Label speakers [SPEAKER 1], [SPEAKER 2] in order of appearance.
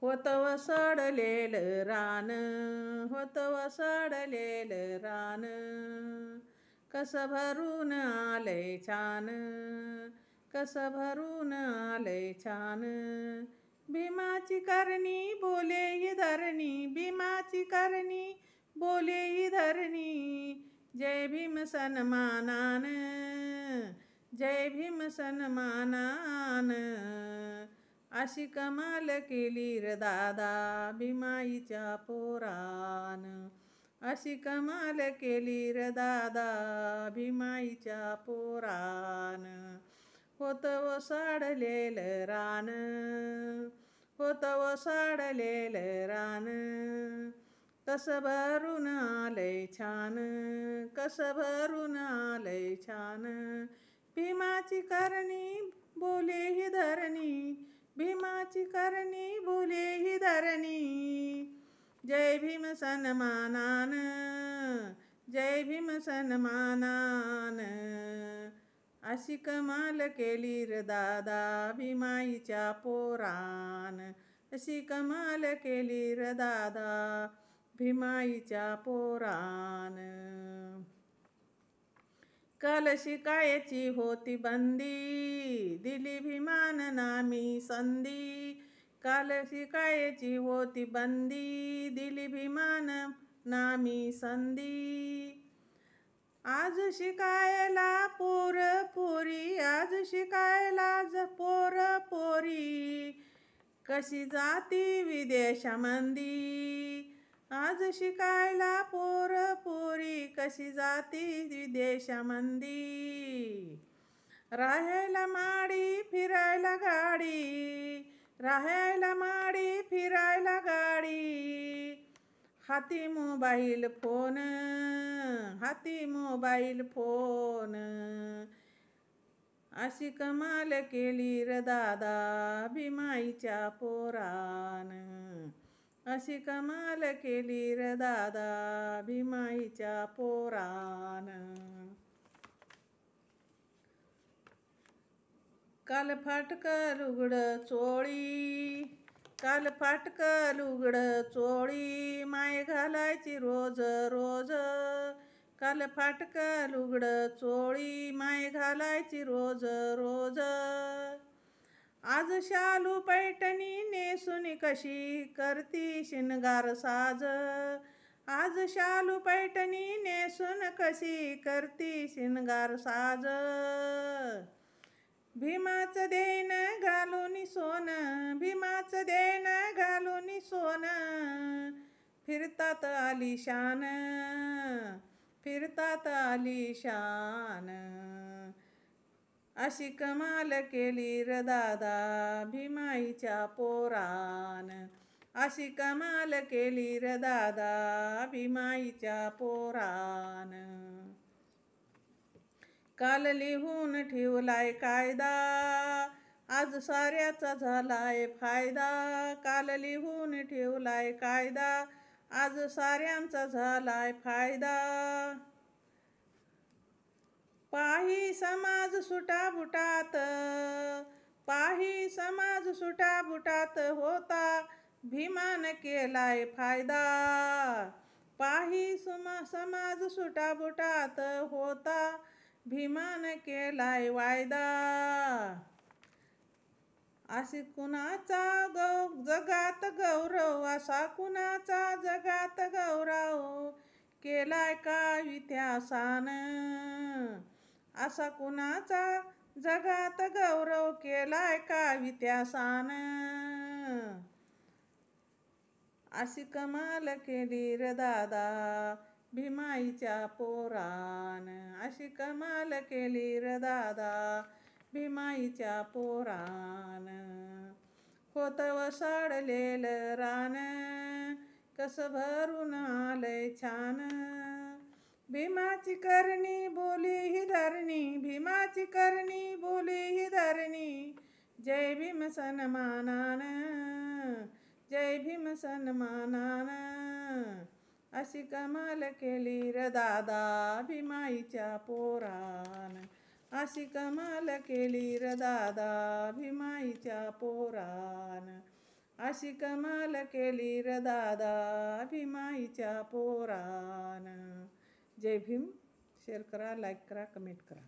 [SPEAKER 1] होत वसडलेलं रान, होत वसडलेलं रान, कसं भरून आलंय छान, कसं भरून आलंय छान. भीमाची करणी बोले ही धरणी, भीमाची करणी बोले ही धरणी. जय भीम सन्मानान, जय भीम सन्मानान. अशी कमाल केली र दादा भीमाईच्या पोरान, अशी कमाल केली र दादा भीमाईच्या पोरान. होत वसाडलेलं रान, होत वसाडलेलं रान, कसं भरून आलंय छान, कसं भरून आलंय छान. भीमाची करणी बोले ही धरणी, भीमाची करणी बोले ही धरणी. जय भीम सन्मानान, जय भीम सन्मानान. अशी कमाल केली र दादा भीमाईच्या पोरान, अशी कमाल केली र दादा भीमाईच्या पोरान. काल शिकायची होती बंदी, दिली भीमान नामी संधी. काल शिकायची होती बंदी, दिली भीमान नामी संधी. आज शिकायला पोर पोरी, आज शिकायला पोर पोरी, कशी जाती विदेशामंदी. आज शिकायला पोर पोरी, कशी जाती विदेशामंदी. राहायला माडी फिरायला गाडी, राहायला माडी फिरायला गाडी. हाती मोबाईल फोन, हाती मोबाईल फोन. अशी कमाल केली र दादा भीमाईच्या पोरान, अशी कमाल केली र दादा भीमाईच्या पोरान. काल फाटकं लुगडं चोळी, काल फाटकं लुगडं चोळी, माय घालायची रोज रोज. काल फाटकं लुगडं चोळी, माय घालायची रोज रोज. आज शालू पैठणी नेसून कशी करती शिनगार साज. आज शालू पैठणी नेसून कशी करती शिनगार साज. भीमाचं देण घालून सोनं, भीमाचं देण घालून सोनं. फिरतात आलिशान, फिरतात आलिशान. अशी कमाल केली र दादा भीमाईच्या पोरान, अशी कमाल केली र दादा भीमाईच्या पोरान. काल लिहून ठेवलाय कायदा, आज साऱ्याचा झालाय फायदा. काल लिहून ठेवलाय कायदा, आज साऱ्यांचा झालाय फायदा. पाही समाज सुटाबुटात, पाही समाज सुटाबुटात होता, भीमान केलाय फायदा. पाही समाज सुटाबुटात होता, भीमान केलाय वायदा. अशी कुणाचा जगात गौरव, असा कुणाचा जगात गौरव, केलाय का इतिहासान. असा कुणाचा जगात गौरव, केलाय का इतिहासान. अशी कमाल केली र दादा भीमाईच्या पोरान, अशी कमाल केली र दादा भीमाईच्या पोरान. होत वसाडलेलं रान, कसं भरून आलंय छान. भीमाची करणी बोली ही धरणी, भीमाची करणी बोली ही धरणी. जय भीम सन्मानान, जय भीम सन्मानान. अशी कमाल केली र दादा भीमाईच्या पोरान, अशी कमाल केली र दादा भीमाईच्या पोरान. अशी कमाल केली र दादा भीमाईच्या पोरान. जय भीम. शेअर करा, लाईक करा, कमेंट करा.